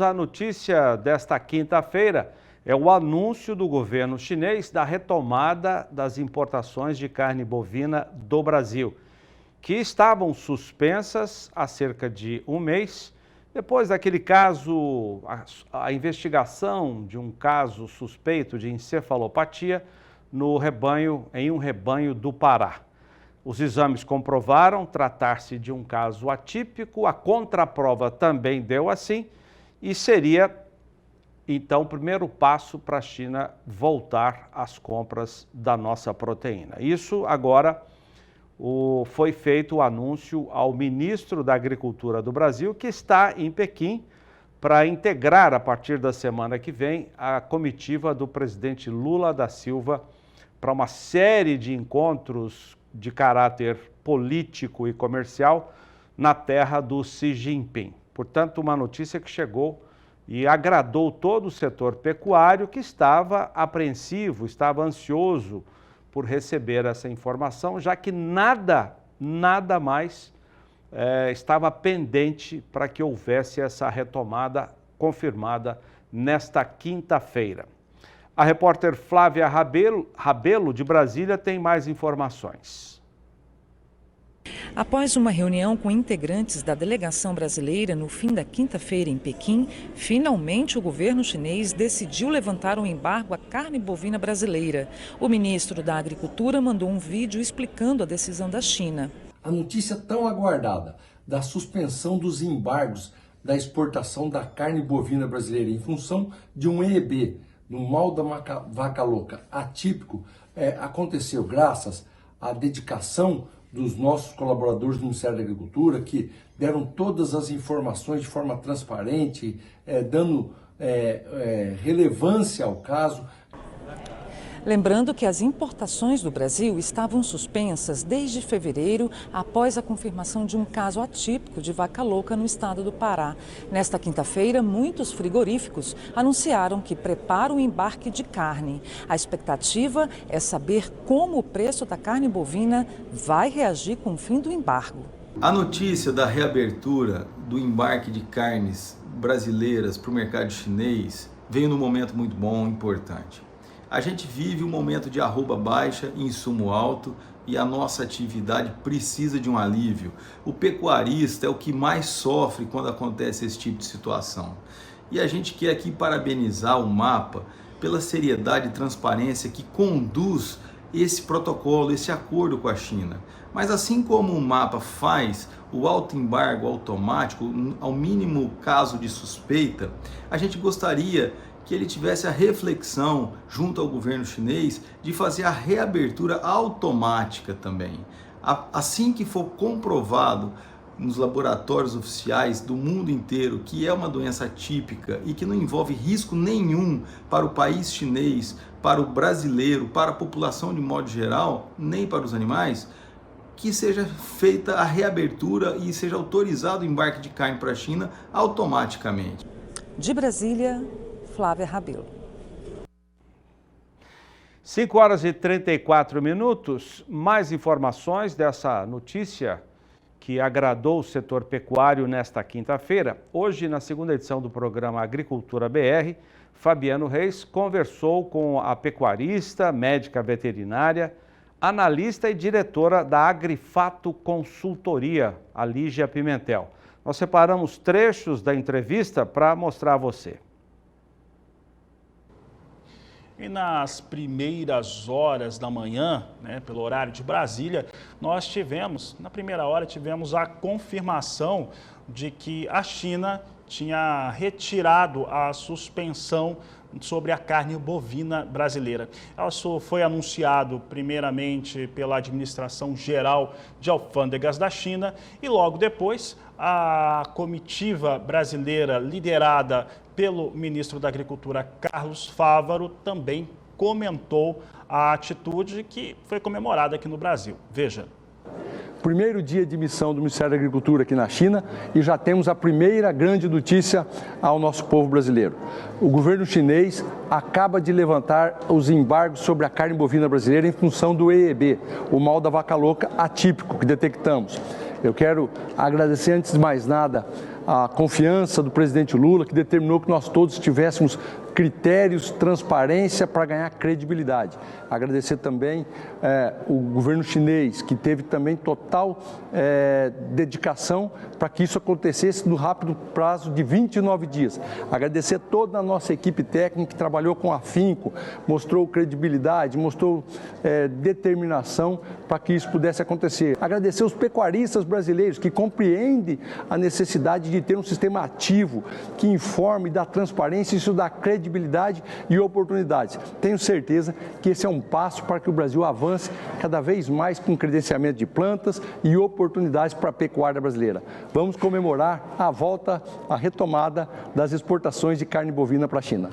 a notícia desta quinta-feira. É o anúncio do governo chinês da retomada das importações de carne bovina do Brasil, que estavam suspensas há cerca de um mês, depois daquele caso, a investigação de um caso suspeito de encefalopatia em um rebanho do Pará. Os exames comprovaram tratar-se de um caso atípico, a contraprova também deu assim, e seria, então, o primeiro passo para a China voltar às compras da nossa proteína. Isso agora foi feito o anúncio ao ministro da Agricultura do Brasil, que está em Pequim, para integrar, a partir da semana que vem, a comitiva do presidente Lula da Silva para uma série de encontros de caráter político e comercial na terra do Xi Jinping. Portanto, uma notícia que chegou e agradou todo o setor pecuário, que estava apreensivo, estava ansioso por receber essa informação, já que nada mais estava pendente para que houvesse essa retomada confirmada nesta quinta-feira. A repórter Flávia Rabelo, de Brasília, tem mais informações. Após uma reunião com integrantes da delegação brasileira no fim da quinta-feira em Pequim, finalmente o governo chinês decidiu levantar um embargo à carne bovina brasileira. O ministro da Agricultura mandou um vídeo explicando a decisão da China. A notícia tão aguardada da suspensão dos embargos da exportação da carne bovina brasileira em função de um EEB, no mal da vaca louca atípico, aconteceu graças à dedicação dos nossos colaboradores do Ministério da Agricultura, que deram todas as informações de forma transparente, dando relevância ao caso. Lembrando que as importações do Brasil estavam suspensas desde fevereiro, após a confirmação de um caso atípico de vaca louca no estado do Pará. Nesta quinta-feira, muitos frigoríficos anunciaram que preparam o embarque de carne. A expectativa é saber como o preço da carne bovina vai reagir com o fim do embargo. A notícia da reabertura do embarque de carnes brasileiras para o mercado chinês veio num momento muito bom e importante. A gente vive um momento de arroba baixa e insumo alto e a nossa atividade precisa de um alívio. O pecuarista é o que mais sofre quando acontece esse tipo de situação. E a gente quer aqui parabenizar o MAPA pela seriedade e transparência que conduz esse protocolo, esse acordo com a China. Mas assim como o MAPA faz o autoembargo automático, ao mínimo caso de suspeita, a gente gostaria que ele tivesse a reflexão junto ao governo chinês de fazer a reabertura automática também. Assim que for comprovado nos laboratórios oficiais do mundo inteiro que é uma doença atípica e que não envolve risco nenhum para o país chinês, para o brasileiro, para a população de modo geral, nem para os animais, que seja feita a reabertura e seja autorizado o embarque de carne para a China automaticamente. De Brasília, Flávia Rabelo. 5 horas e 34 minutos. Mais informações dessa notícia que agradou o setor pecuário nesta quinta-feira. Hoje, na segunda edição do programa Agricultura BR, Fabiano Reis conversou com a pecuarista, médica veterinária, analista e diretora da Agrifato Consultoria, a Lígia Pimentel. Nós separamos trechos da entrevista para mostrar a você. E nas primeiras horas da manhã, pelo horário de Brasília, na primeira hora tivemos a confirmação de que a China tinha retirado a suspensão sobre a carne bovina brasileira. Isso foi anunciado primeiramente pela Administração Geral de Alfândegas da China e logo depois a comitiva brasileira liderada pelo ministro da Agricultura, Carlos Fávaro, também comentou a atitude que foi comemorada aqui no Brasil. Veja. Primeiro dia de missão do Ministério da Agricultura aqui na China e já temos a primeira grande notícia ao nosso povo brasileiro. O governo chinês acaba de levantar os embargos sobre a carne bovina brasileira em função do EEB, o mal da vaca louca atípico que detectamos. Eu quero agradecer, antes de mais nada, a confiança do presidente Lula, que determinou que nós todos tivéssemos critérios, transparência para ganhar credibilidade. Agradecer também o governo chinês, que teve também total dedicação para que isso acontecesse no rápido prazo de 29 dias. Agradecer toda a nossa equipe técnica que trabalhou com afinco, mostrou credibilidade, mostrou determinação para que isso pudesse acontecer. Agradecer os pecuaristas brasileiros que compreendem a necessidade de ter um sistema ativo que informe, dá transparência, isso dá credibilidade e oportunidades. Tenho certeza que esse é um passo para que o Brasil avance cada vez mais com credenciamento de plantas e oportunidades para a pecuária brasileira. Vamos comemorar a volta, a retomada das exportações de carne bovina para a China.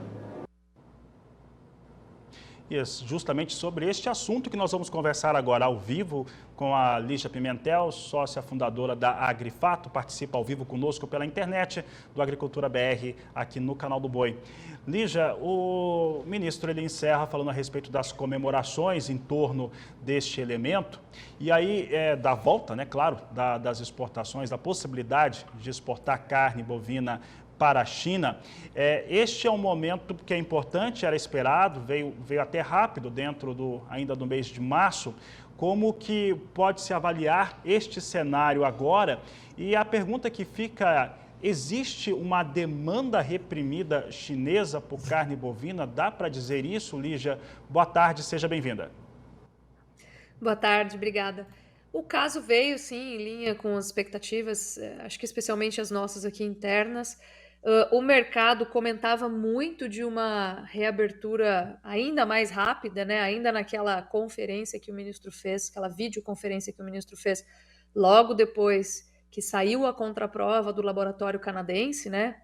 Justamente sobre este assunto que nós vamos conversar agora ao vivo com a Lígia Pimentel, sócia fundadora da Agrifato, participa ao vivo conosco pela internet do Agricultura BR aqui no Canal do Boi. Lígia, o ministro ele encerra falando a respeito das comemorações em torno deste elemento e aí da volta, né, claro, das exportações, da possibilidade de exportar carne bovina para a China. Este é um momento que é importante, era esperado, veio até rápido ainda do mês de março. Como que pode-se avaliar este cenário agora? E a pergunta que fica, existe uma demanda reprimida chinesa por carne bovina? Dá para dizer isso, Lígia? Boa tarde, seja bem-vinda. Boa tarde, obrigada. O caso veio, sim, em linha com as expectativas, acho que especialmente as nossas aqui internas. O mercado comentava muito de uma reabertura ainda mais rápida, né? Ainda naquela conferência que o ministro fez, aquela videoconferência que o ministro fez logo depois que saiu a contraprova do laboratório canadense, né?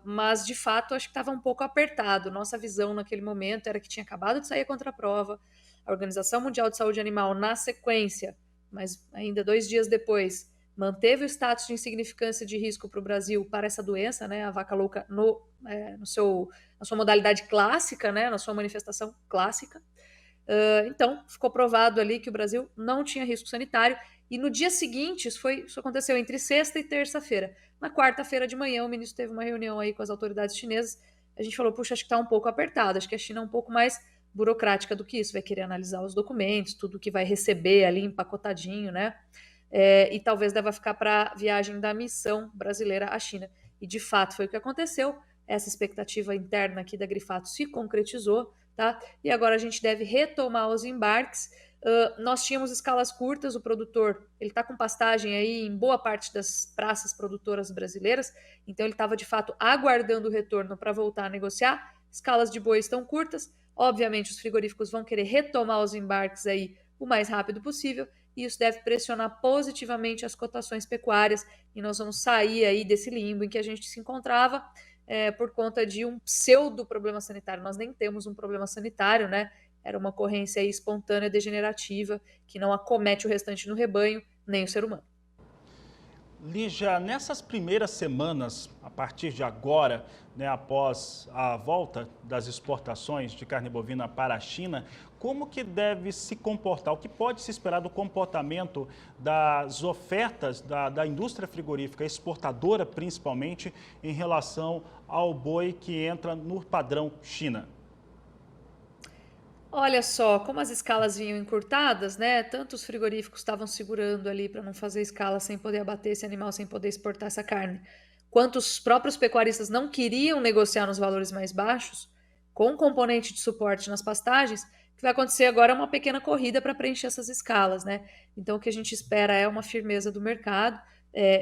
Mas, de fato, acho que estava um pouco apertado. Nossa visão naquele momento era que tinha acabado de sair a contraprova, a Organização Mundial de Saúde Animal, na sequência, mas ainda 2 dias depois, manteve o status de insignificância de risco para o Brasil para essa doença, né, a vaca louca, na sua modalidade clássica, né, na sua manifestação clássica. Então, ficou provado ali que o Brasil não tinha risco sanitário. E no dia seguinte, isso aconteceu entre sexta e terça-feira. Na quarta-feira de manhã, o ministro teve uma reunião aí com as autoridades chinesas. A gente falou, puxa, acho que está um pouco apertado, acho que a China é um pouco mais burocrática do que isso, vai querer analisar os documentos, tudo que vai receber ali empacotadinho, né? E talvez deva ficar para a viagem da missão brasileira à China. E, de fato, foi o que aconteceu. Essa expectativa interna aqui da Agrifato se concretizou, tá? E agora a gente deve retomar os embarques. Nós tínhamos escalas curtas, o produtor ele está com pastagem aí em boa parte das praças produtoras brasileiras, então ele estava, de fato, aguardando o retorno para voltar a negociar. Escalas de boi estão curtas, obviamente os frigoríficos vão querer retomar os embarques aí o mais rápido possível, e isso deve pressionar positivamente as cotações pecuárias, e nós vamos sair aí desse limbo em que a gente se encontrava por conta de um pseudo problema sanitário. Nós nem temos um problema sanitário, né? Era uma ocorrência aí espontânea degenerativa que não acomete o restante do rebanho, nem o ser humano. Lígia, nessas primeiras semanas, a partir de agora, né, após a volta das exportações de carne bovina para a China, como que deve se comportar? O que pode se esperar do comportamento das ofertas da indústria frigorífica exportadora, principalmente, em relação ao boi que entra no padrão China? Olha só, como as escalas vinham encurtadas, né? Tanto os frigoríficos estavam segurando ali para não fazer escala sem poder abater esse animal, sem poder exportar essa carne, quanto os próprios pecuaristas não queriam negociar nos valores mais baixos, com componente de suporte nas pastagens, o que vai acontecer agora é uma pequena corrida para preencher essas escalas, né? Então o que a gente espera é uma firmeza do mercado,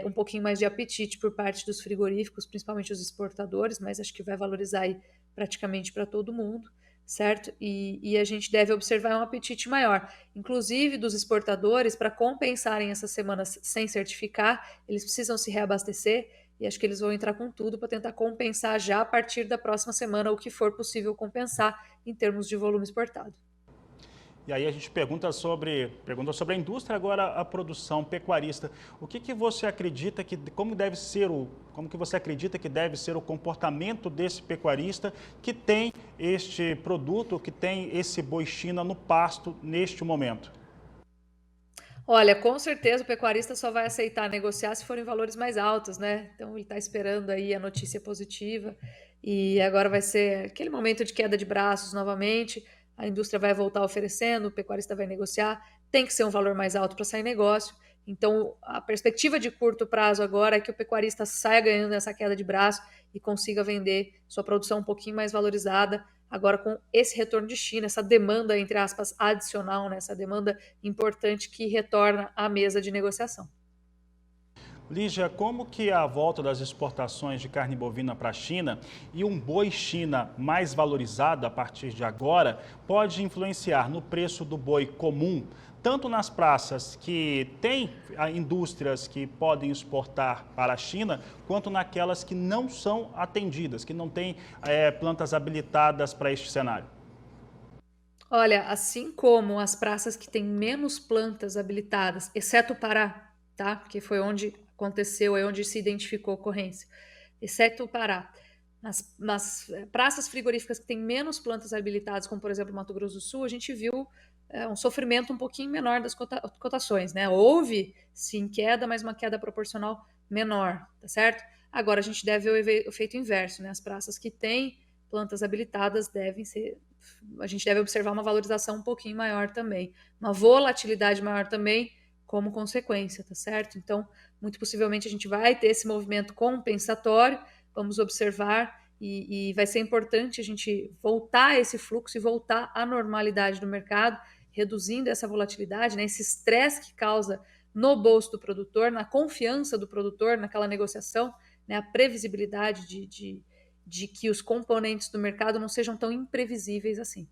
um pouquinho mais de apetite por parte dos frigoríficos, principalmente os exportadores, mas acho que vai valorizar aí praticamente para todo mundo. Certo? E a gente deve observar um apetite maior, inclusive dos exportadores, para compensarem essas semanas sem certificar, eles precisam se reabastecer e acho que eles vão entrar com tudo para tentar compensar já a partir da próxima semana o que for possível compensar em termos de volume exportado. E aí a gente pergunta sobre a indústria, agora a produção pecuarista. O que você acredita como que você acredita que deve ser o comportamento desse pecuarista que tem este produto, que tem esse boi China no pasto neste momento? Olha, com certeza o pecuarista só vai aceitar negociar se forem valores mais altos, né? Então ele está esperando aí a notícia positiva e agora vai ser aquele momento de queda de braços novamente. A indústria vai voltar oferecendo, o pecuarista vai negociar, tem que ser um valor mais alto para sair negócio. Então a perspectiva de curto prazo agora é que o pecuarista saia ganhando essa queda de braço e consiga vender sua produção um pouquinho mais valorizada. Agora, com esse retorno de China, essa demanda, entre aspas, adicional, né? Essa demanda importante que retorna à mesa de negociação. Lígia, como que a volta das exportações de carne bovina para a China e um boi China mais valorizado a partir de agora pode influenciar no preço do boi comum, tanto nas praças que têm indústrias que podem exportar para a China, quanto naquelas que não são atendidas, que não têm plantas habilitadas para este cenário? Olha, assim como as praças que têm menos plantas habilitadas, exceto o Pará, tá? Porque foi onde aconteceu, é onde se identificou a ocorrência, exceto o Pará. Nas praças frigoríficas que têm menos plantas habilitadas, como por exemplo Mato Grosso do Sul, a gente viu um sofrimento um pouquinho menor das cotações, né? Houve sim queda, mas uma queda proporcional menor, tá certo? Agora a gente deve ver o efeito inverso, né? As praças que têm plantas habilitadas a gente deve observar uma valorização um pouquinho maior também, uma volatilidade maior também como consequência, tá certo? Então, muito possivelmente a gente vai ter esse movimento compensatório, vamos observar e vai ser importante a gente voltar a esse fluxo e voltar à normalidade do mercado, reduzindo essa volatilidade, né, esse estresse que causa no bolso do produtor, na confiança do produtor naquela negociação, né, a previsibilidade de que os componentes do mercado não sejam tão imprevisíveis assim.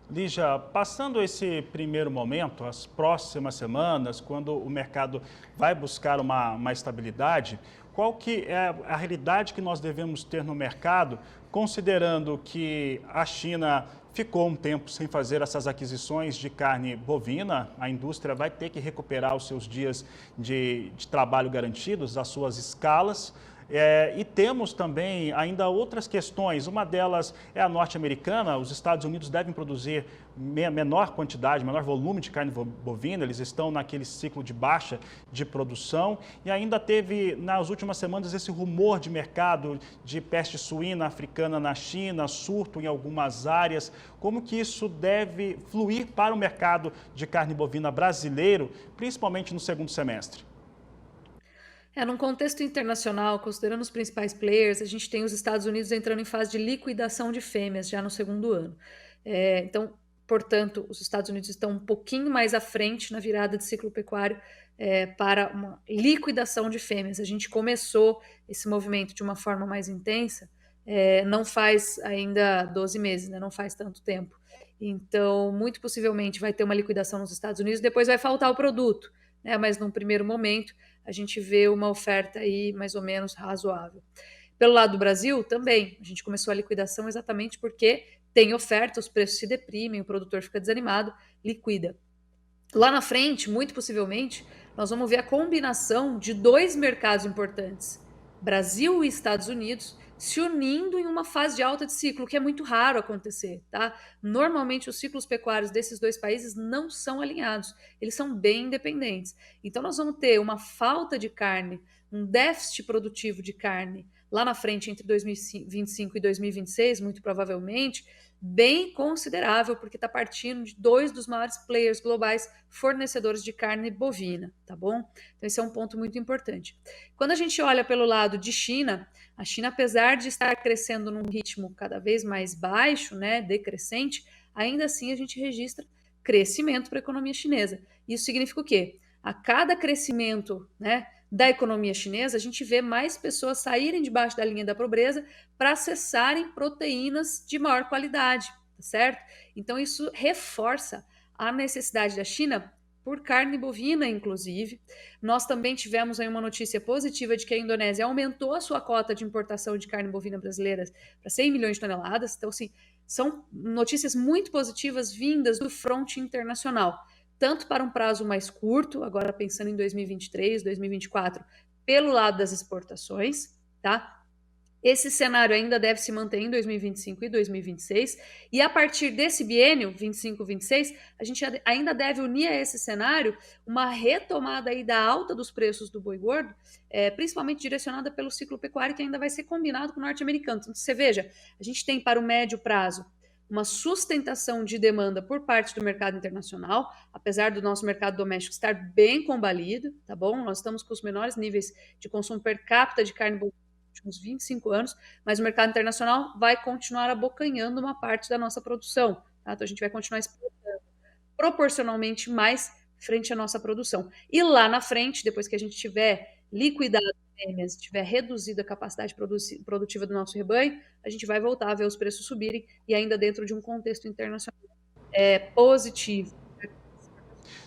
Lígia, passando esse primeiro momento, as próximas semanas, quando o mercado vai buscar uma estabilidade, qual que é a realidade que nós devemos ter no mercado, considerando que a China ficou um tempo sem fazer essas aquisições de carne bovina, a indústria vai ter que recuperar os seus dias de trabalho garantidos, as suas escalas. E temos também ainda outras questões, uma delas é a norte-americana, os Estados Unidos devem produzir menor quantidade, menor volume de carne bovina, eles estão naquele ciclo de baixa de produção e ainda teve nas últimas semanas esse rumor de mercado de peste suína africana na China, surto em algumas áreas, como que isso deve fluir para o mercado de carne bovina brasileiro, principalmente no segundo semestre? Num contexto internacional, considerando os principais players, a gente tem os Estados Unidos entrando em fase de liquidação de fêmeas já no segundo ano. Então, portanto, os Estados Unidos estão um pouquinho mais à frente na virada de ciclo pecuário para uma liquidação de fêmeas. A gente começou esse movimento de uma forma mais intensa, não faz ainda 12 meses, né? Não faz tanto tempo. Então, muito possivelmente vai ter uma liquidação nos Estados Unidos, depois vai faltar o produto, né? Mas num primeiro momento, a gente vê uma oferta aí mais ou menos razoável. Pelo lado do Brasil, também, a gente começou a liquidação exatamente porque tem oferta, os preços se deprimem, o produtor fica desanimado, liquida. Lá na frente, muito possivelmente, nós vamos ver a combinação de dois mercados importantes, Brasil e Estados Unidos, se unindo em uma fase de alta de ciclo, que é muito raro acontecer, tá? Normalmente os ciclos pecuários desses dois países não são alinhados, eles são bem independentes. Então nós vamos ter uma falta de carne, um déficit produtivo de carne lá na frente entre 2025 e 2026, muito provavelmente, bem considerável, porque está partindo de dois dos maiores players globais fornecedores de carne bovina, tá bom? Então esse é um ponto muito importante. Quando a gente olha pelo lado de China, a China, apesar de estar crescendo num ritmo cada vez mais baixo, né, decrescente, ainda assim a gente registra crescimento para a economia chinesa. Isso significa o quê? A cada crescimento, né, da economia chinesa, a gente vê mais pessoas saírem debaixo da linha da pobreza para acessarem proteínas de maior qualidade, tá certo? Então isso reforça a necessidade da China por carne bovina, inclusive. Nós também tivemos aí uma notícia positiva de que a Indonésia aumentou a sua cota de importação de carne bovina brasileira para 100 milhões de toneladas. Então, assim, são notícias muito positivas vindas do fronte internacional, tanto para um prazo mais curto, agora pensando em 2023, 2024, pelo lado das exportações, tá? Esse cenário ainda deve se manter em 2025 e 2026, e a partir desse biênio, 25-26, a gente ainda deve unir a esse cenário uma retomada aí da alta dos preços do boi gordo, principalmente direcionada pelo ciclo pecuário, que ainda vai ser combinado com o norte-americano. Então, você veja, a gente tem para o médio prazo uma sustentação de demanda por parte do mercado internacional, apesar do nosso mercado doméstico estar bem combalido, tá bom? Nós estamos com os menores níveis de consumo per capita de carne bovina nos últimos 25 anos, mas o mercado internacional vai continuar abocanhando uma parte da nossa produção, tá? Então a gente vai continuar exportando proporcionalmente mais frente à nossa produção. E lá na frente, depois que a gente tiver liquidado fêmeas, tiver reduzido a capacidade produtiva do nosso rebanho, a gente vai voltar a ver os preços subirem e ainda dentro de um contexto internacional positivo.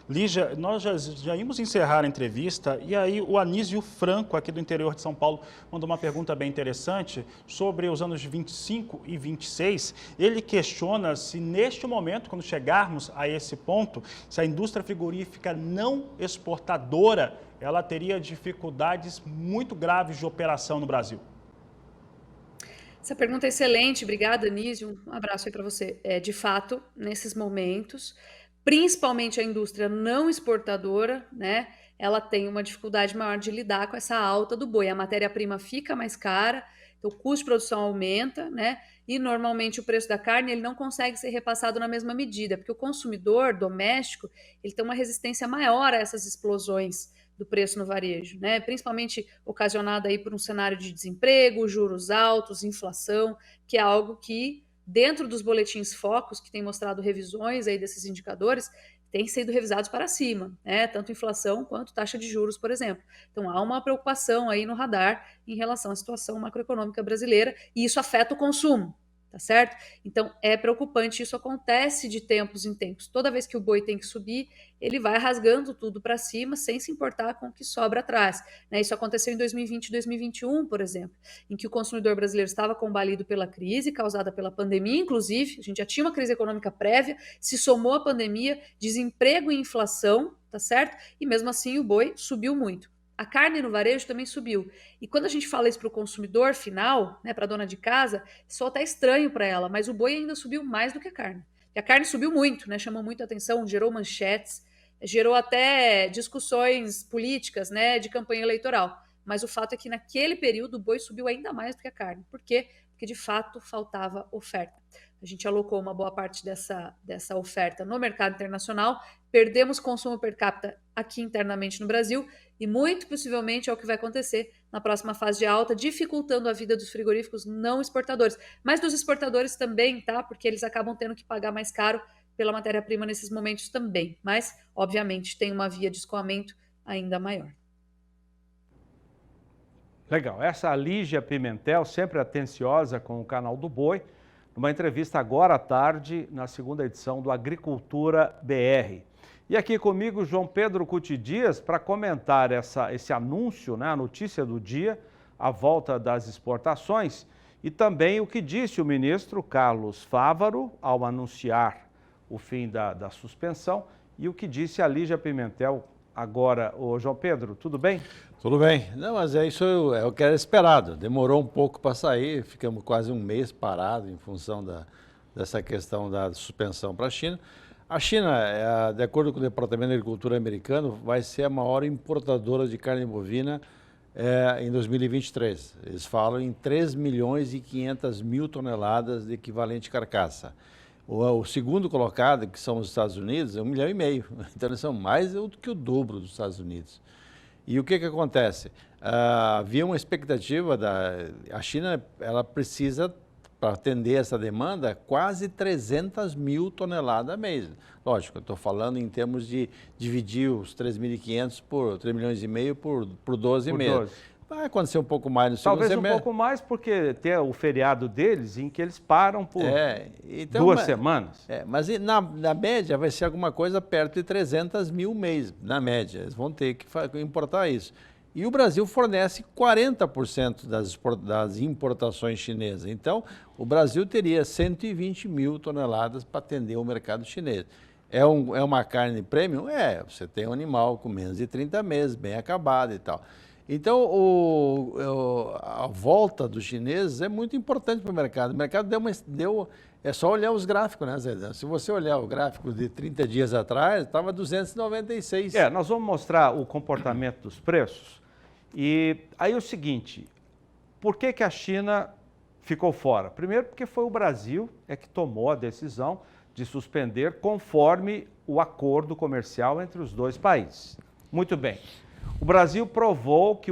Lígia, nós já íamos encerrar a entrevista e aí o Anísio Franco, aqui do interior de São Paulo, mandou uma pergunta bem interessante sobre os anos 25 e 26. Ele questiona se neste momento, quando chegarmos a esse ponto, se a indústria frigorífica não exportadora, ela teria dificuldades muito graves de operação no Brasil. Essa pergunta é excelente, obrigada, Anísio, um abraço aí para você. De fato, nesses momentos, principalmente a indústria não exportadora, né, ela tem uma dificuldade maior de lidar com essa alta do boi. A matéria-prima fica mais cara, então o custo de produção aumenta, né, e normalmente o preço da carne ele não consegue ser repassado na mesma medida, porque o consumidor doméstico ele tem uma resistência maior a essas explosões do preço no varejo, né, principalmente ocasionada aí por um cenário de desemprego, juros altos, inflação, que é algo que dentro dos boletins focos, que tem mostrado revisões aí desses indicadores, têm sido revisados para cima, né? Tanto inflação quanto taxa de juros, por exemplo. Então, há uma preocupação aí no radar em relação à situação macroeconômica brasileira e isso afeta o consumo, tá certo? Então, é preocupante, isso acontece de tempos em tempos. Toda vez que o boi tem que subir, ele vai rasgando tudo para cima, sem se importar com o que sobra atrás, né? Isso aconteceu em 2020 e 2021, por exemplo, em que o consumidor brasileiro estava combalido pela crise, causada pela pandemia, inclusive, a gente já tinha uma crise econômica prévia, se somou a pandemia, desemprego e inflação, tá certo? E mesmo assim o boi subiu muito. A carne no varejo também subiu. E quando a gente fala isso para o consumidor final, né, para a dona de casa, soa até estranho para ela, mas o boi ainda subiu mais do que a carne. E a carne subiu muito, né, chamou muita atenção, gerou manchetes, gerou até discussões políticas, né, de campanha eleitoral. Mas o fato é que naquele período o boi subiu ainda mais do que a carne. Por quê? Porque de fato faltava oferta. A gente alocou uma boa parte dessa oferta no mercado internacional, perdemos consumo per capita aqui internamente no Brasil e muito possivelmente é o que vai acontecer na próxima fase de alta, dificultando a vida dos frigoríficos não exportadores, mas dos exportadores também, tá? Porque eles acabam tendo que pagar mais caro pela matéria-prima nesses momentos também, mas obviamente tem uma via de escoamento ainda maior. Legal, essa Lígia Pimentel, sempre atenciosa com o canal do Boi, numa entrevista agora à tarde, na segunda edição do Agricultura BR. E aqui comigo, João Pedro Cuti Dias, para comentar esse anúncio, né, a notícia do dia, a volta das exportações, e também o que disse o ministro Carlos Fávaro ao anunciar o fim da suspensão, e o que disse a Lígia Pimentel agora. Ô, João Pedro, tudo bem? Tudo bem. Não, mas isso é o que era esperado. Demorou um pouco para sair, ficamos quase um mês parado em função dessa questão da suspensão para a China. A China, de acordo com o Departamento de Agricultura americano, vai ser a maior importadora de carne bovina em 2023. Eles falam em 3 milhões e 500 mil toneladas de equivalente carcaça. O segundo colocado, que são os Estados Unidos, é 1,5 milhão. Então, eles são mais do que o dobro dos Estados Unidos. E o que acontece? Havia uma expectativa a China, ela precisa, para atender essa demanda, quase 300 mil toneladas a mês. Lógico, eu estou falando em termos de dividir os 3.500 por 3 milhões e meio por 12 meses. Vai acontecer um pouco mais no segundo semestre. Talvez um pouco mais, porque tem o feriado deles em que eles param por então, 2 semanas. Mas na média vai ser alguma coisa perto de 300 mil mês, na média. Eles vão ter que importar isso. E o Brasil fornece 40% das importações chinesas. Então, o Brasil teria 120 mil toneladas para atender o mercado chinês. É uma carne premium? Você tem um animal com menos de 30 meses, bem acabado e tal. Então, a volta dos chineses é muito importante para o mercado. O mercado é só olhar os gráficos, né, Zé? Se você olhar o gráfico de 30 dias atrás, estava 296. Nós vamos mostrar o comportamento dos preços. E aí o seguinte, por que a China ficou fora? Primeiro porque foi o Brasil que tomou a decisão de suspender conforme o acordo comercial entre os dois países. Muito bem. O Brasil provou que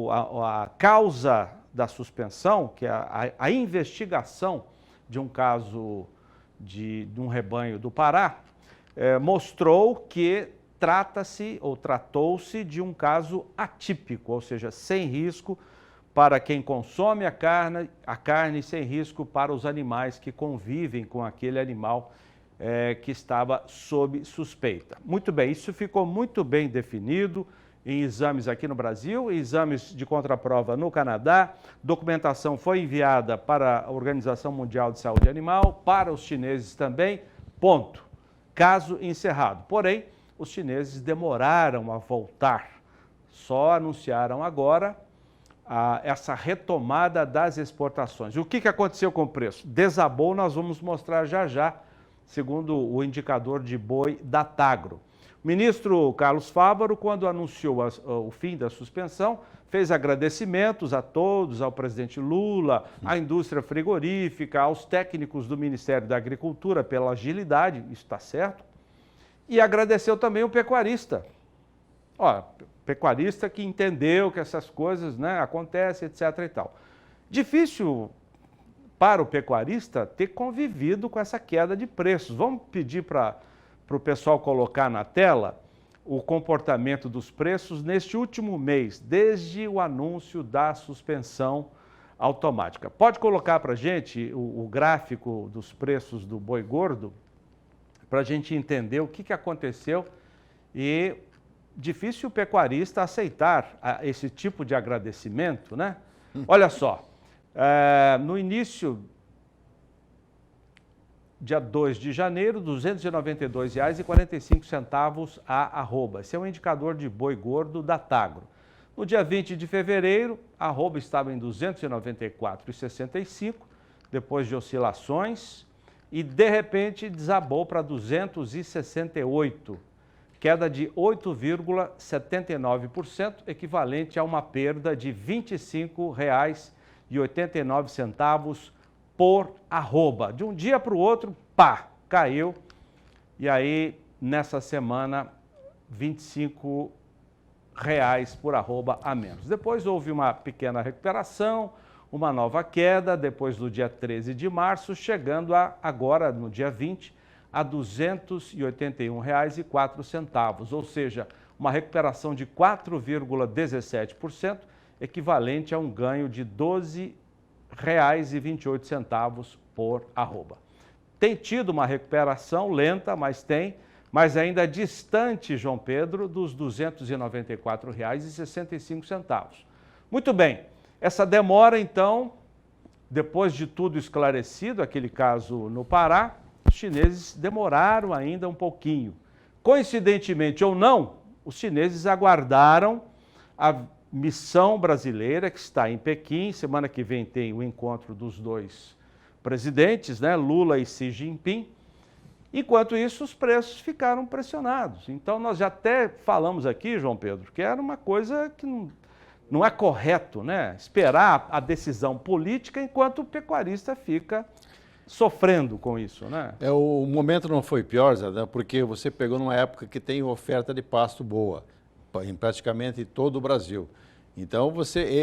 a causa da suspensão, que é a investigação de um caso de um rebanho do Pará, mostrou que trata-se ou tratou-se de um caso atípico, ou seja, sem risco para quem consome a carne sem risco para os animais que convivem com aquele animal que estava sob suspeita. Muito bem, isso ficou muito bem definido em exames aqui no Brasil, exames de contraprova no Canadá, documentação foi enviada para a Organização Mundial de Saúde Animal, para os chineses também, ponto. Caso encerrado. Porém, os chineses demoraram a voltar, só anunciaram agora essa retomada das exportações. O que aconteceu com o preço? Desabou, nós vamos mostrar já, segundo o indicador de boi da Tagro. O ministro Carlos Fávaro, quando anunciou o fim da suspensão, fez agradecimentos a todos, ao presidente Lula, à indústria frigorífica, aos técnicos do Ministério da Agricultura pela agilidade, isso está certo, e agradeceu também o pecuarista. Pecuarista que entendeu que essas coisas acontecem, etc. e tal. Difícil para o pecuarista ter convivido com essa queda de preços. Vamos pedir para o pessoal colocar na tela o comportamento dos preços neste último mês, desde o anúncio da suspensão automática. Pode colocar para a gente o gráfico dos preços do boi gordo, para a gente entender o que aconteceu e difícil o pecuarista aceitar esse tipo de agradecimento, né? Olha só, no início, dia 2 de janeiro, R$ 292,45 a arroba. Esse é um indicador de boi gordo da Tagro. No dia 20 de fevereiro, a arroba estava em R$ 294,65, depois de oscilações, e de repente desabou para 268, queda de 8,79%, equivalente a uma perda de R$ 25,89 por arroba. De um dia para o outro, caiu. E aí, nessa semana, R$ 25 por arroba a menos. Depois houve uma pequena recuperação, uma nova queda, depois do dia 13 de março, chegando agora, no dia 20, a R$ 281,04, ou seja, uma recuperação de 4,17%, equivalente a um ganho de R$ 12,28 por arroba. Tem tido uma recuperação lenta, mas ainda distante, João Pedro, dos R$ 294,65. Muito bem, essa demora então, depois de tudo esclarecido, aquele caso no Pará, os chineses demoraram ainda um pouquinho. Coincidentemente ou não, os chineses aguardaram a missão brasileira que está em Pequim. Semana que vem tem o encontro dos dois presidentes, Lula e Xi Jinping. Enquanto isso, os preços ficaram pressionados. Então, nós já até falamos aqui, João Pedro, que era uma coisa que não é correto, esperar a decisão política enquanto o pecuarista fica sofrendo com isso, O momento não foi pior, Zé, porque você pegou numa época que tem oferta de pasto boa, em praticamente todo o Brasil. Então,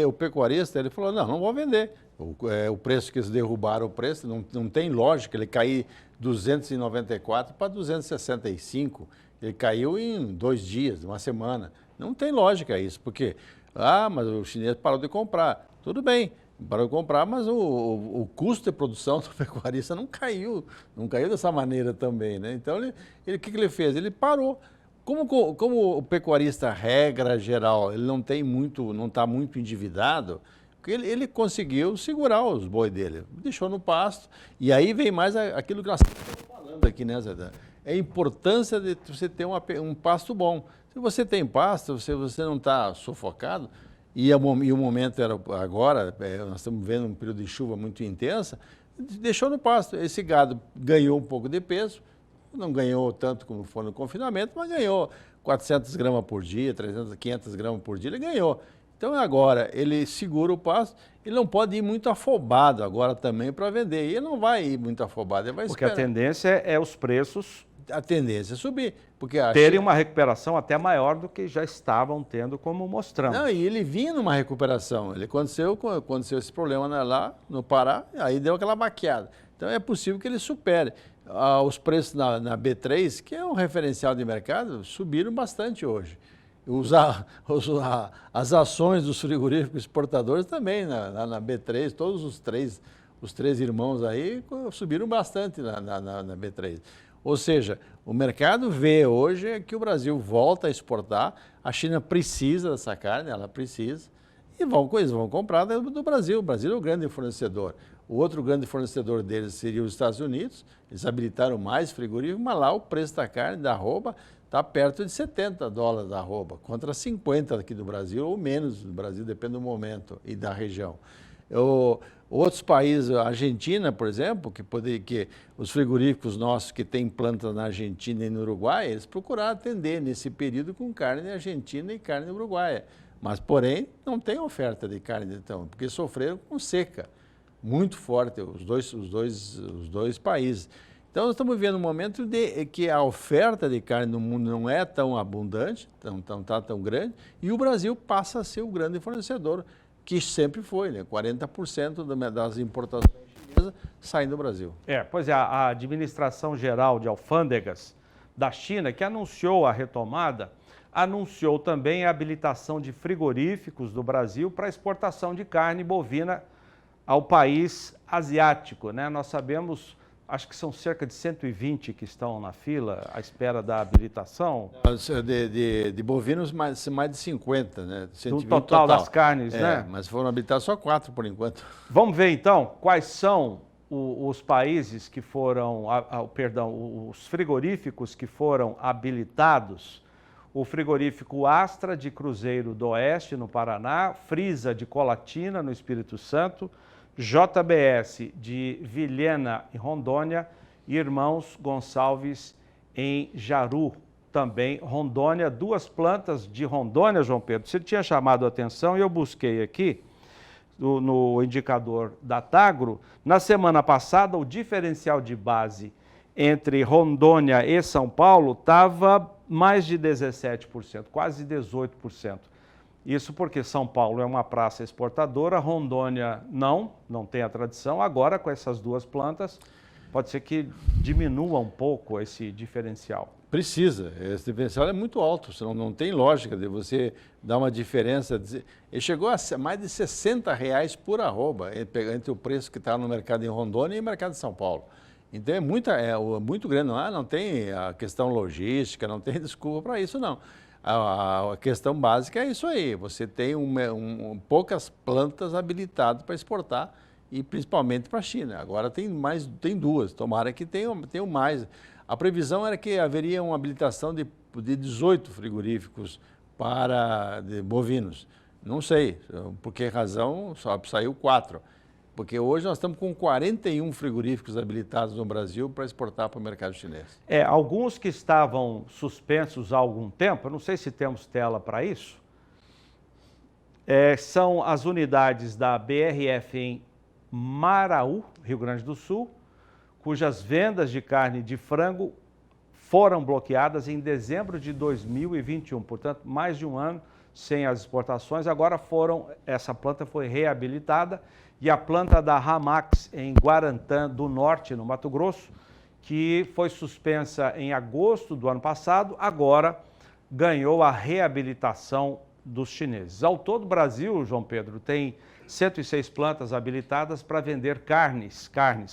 o pecuarista, ele falou, não vou vender. O preço que eles derrubaram o preço, não tem lógica, ele cair 294 para 265, ele caiu em 2 dias, uma semana. Não tem lógica isso, porque, mas o chinês parou de comprar. Tudo bem, parou de comprar, mas o custo de produção do pecuarista não caiu dessa maneira também, Então, o que ele fez? Ele parou. Como o pecuarista, regra geral, ele não está muito endividado, ele conseguiu segurar os bois dele, deixou no pasto, e aí vem mais aquilo que nós estamos falando aqui, Zé? É a importância de você ter um pasto bom. Se você tem pasto, se você não está sufocado, e o momento era agora, nós estamos vendo um período de chuva muito intensa, deixou no pasto. Esse gado ganhou um pouco de peso, não ganhou tanto como foi no confinamento, mas ganhou 400 gramas por dia, 300, 500 gramas por dia, ele ganhou. Então agora ele segura o pasto, ele não pode ir muito afobado agora também para vender. E ele não vai ir muito afobado, ele vai Porque esperar. a tendência é os preços A tendência é subir. Porque terem uma recuperação até maior do que já estavam tendo, como mostramos. Não, e ele vinha numa recuperação. Ele aconteceu esse problema lá no Pará, aí deu aquela baqueada. Então é possível que ele supere. Os preços na B3, que é um referencial de mercado, subiram bastante hoje. As ações dos frigoríficos exportadores também, na B3, todos os três irmãos aí subiram bastante na B3. Ou seja, o mercado vê hoje que o Brasil volta a exportar, a China precisa dessa carne, ela precisa, e eles vão comprar do Brasil. O Brasil é o grande fornecedor. O outro grande fornecedor deles seria os Estados Unidos, eles habilitaram mais frigoríficos, mas lá o preço da carne, da arroba, está perto de $70 da arroba, contra 50 aqui do Brasil, ou menos do Brasil, depende do momento e da região. Outros países, a Argentina, por exemplo, que os frigoríficos nossos que têm plantas na Argentina e no Uruguai, eles procuraram atender nesse período com carne argentina e carne uruguaia. Mas, porém, não tem oferta de carne, então, porque sofreram com seca muito forte, os dois países. Então, nós estamos vivendo um momento de que a oferta de carne no mundo não é tão abundante, não está tão grande, e o Brasil passa a ser o grande fornecedor, que sempre foi, né? 40% das importações chinesas saem do Brasil. Pois é, a Administração Geral de Alfândegas da China, que anunciou a retomada, anunciou também a habilitação de frigoríficos do Brasil para exportação de carne bovina ao país asiático, né? Nós sabemos, acho que são cerca de 120 que estão na fila à espera da habilitação. De bovinos, mais de 50, né? No total das carnes, né? Mas foram habilitados só 4 por enquanto. Vamos ver então quais são os países que foram, os frigoríficos que foram habilitados. O frigorífico Astra de Cruzeiro do Oeste, no Paraná, Frisa de Colatina, no Espírito Santo, JBS de Vilhena, em Rondônia, e Irmãos Gonçalves, em Jaru, também Rondônia. 2 plantas de Rondônia, João Pedro. Você tinha chamado a atenção e eu busquei aqui no indicador da Tagro. Na semana passada, o diferencial de base entre Rondônia e São Paulo estava mais de 17%, quase 18%. Isso porque São Paulo é uma praça exportadora, Rondônia não tem a tradição. Agora, com essas 2 plantas, pode ser que diminua um pouco esse diferencial. Precisa, esse diferencial é muito alto, senão não tem lógica de você dar uma diferença. Ele chegou a mais de R$60 por arroba, entre o preço que está no mercado em Rondônia e no mercado de São Paulo. Então é muito grande, não tem a questão logística, não tem desculpa para isso, não. A questão básica é isso aí, você tem poucas plantas habilitadas para exportar, e principalmente para a China. Agora tem 2, tomara que tenham mais. A previsão era que haveria uma habilitação de 18 frigoríficos de bovinos. Não sei por que razão só saiu 4. Porque hoje nós estamos com 41 frigoríficos habilitados no Brasil para exportar para o mercado chinês. Alguns que estavam suspensos há algum tempo, eu não sei se temos tela para isso, são as unidades da BRF em Maraú, Rio Grande do Sul, cujas vendas de carne de frango foram bloqueadas em dezembro de 2021. Portanto, mais de um ano sem as exportações. Agora essa planta foi reabilitada, e a planta da Ramax em Guarantã do Norte, no Mato Grosso, que foi suspensa em agosto do ano passado, agora ganhou a reabilitação dos chineses. Ao todo, o Brasil, João Pedro, tem 106 plantas habilitadas para vender carnes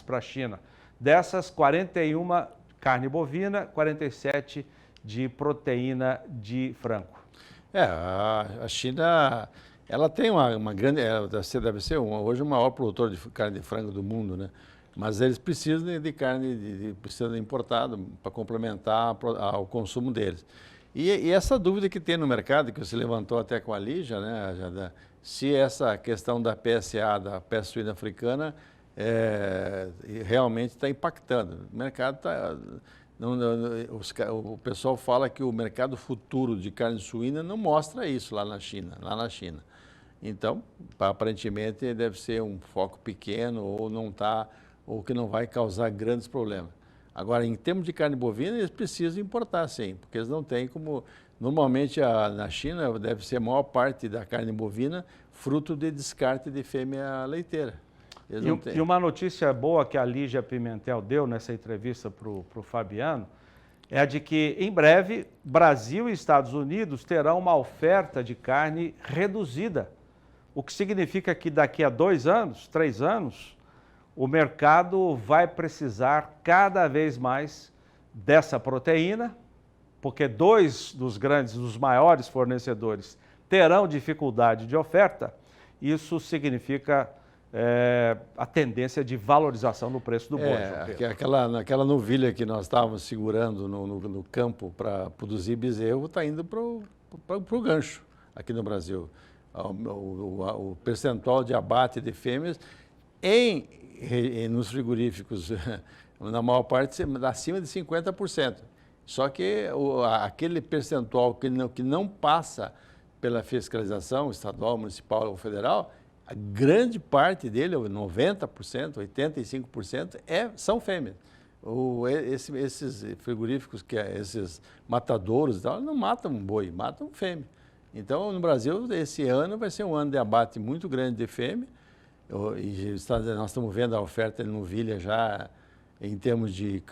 para a China. Dessas, 41 carne bovina, 47 de proteína de frango. A China, ela tem uma grande, deve ser hoje o maior produtor de carne de frango do mundo, né? Mas eles precisam de carne, precisam de importada para complementar ao consumo deles. E essa dúvida que tem no mercado, que você levantou até com a Lígia, né, se essa questão da PSA, da peste suína africana, realmente está impactando. O mercado está... o pessoal fala que o mercado futuro de carne suína não mostra isso lá na China. Então, aparentemente, deve ser um foco pequeno ou que não vai causar grandes problemas. Agora, em termos de carne bovina, eles precisam importar, sim, porque eles não têm como... Normalmente, na China, deve ser a maior parte da carne bovina fruto de descarte de fêmea leiteira. E uma notícia boa que a Lígia Pimentel deu nessa entrevista para o Fabiano é a de que, em breve, Brasil e Estados Unidos terão uma oferta de carne reduzida, o que significa que daqui a 2 anos, 3 anos, o mercado vai precisar cada vez mais dessa proteína, porque 2 dos maiores fornecedores terão dificuldade de oferta. Isso significa a tendência de valorização no preço do boi. Aquela novilha que nós estávamos segurando no campo para produzir bezerro está indo para o gancho aqui no Brasil. O percentual de abate de fêmeas nos frigoríficos, na maior parte, acima de 50%. Só que aquele percentual que não passa pela fiscalização estadual, municipal ou federal, a grande parte dele, 90%, 85%, são fêmeas. Esses frigoríficos, esses matadouros, não matam boi, matam fêmea. Então, no Brasil, esse ano vai ser um ano de abate muito grande de fêmea. E nós estamos vendo a oferta de novilha já em termos de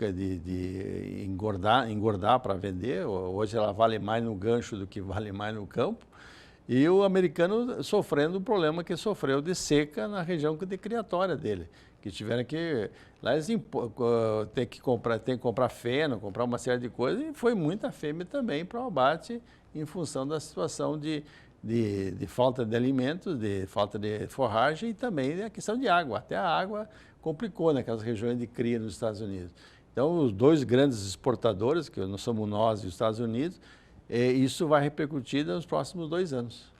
engordar para vender. Hoje ela vale mais no gancho do que vale mais no campo. E o americano sofrendo o problema que sofreu de seca na região de criatória dele. Que tiveram que... Lá eles tem que comprar feno, comprar uma série de coisas. E foi muita fêmea também para o abate em função da situação de falta de alimentos, de falta de forragem e também a questão de água. Até a água complicou naquelas regiões de cria nos Estados Unidos. Então, os 2 grandes exportadores, que somos nós e os Estados Unidos, isso vai repercutir nos próximos 2 anos.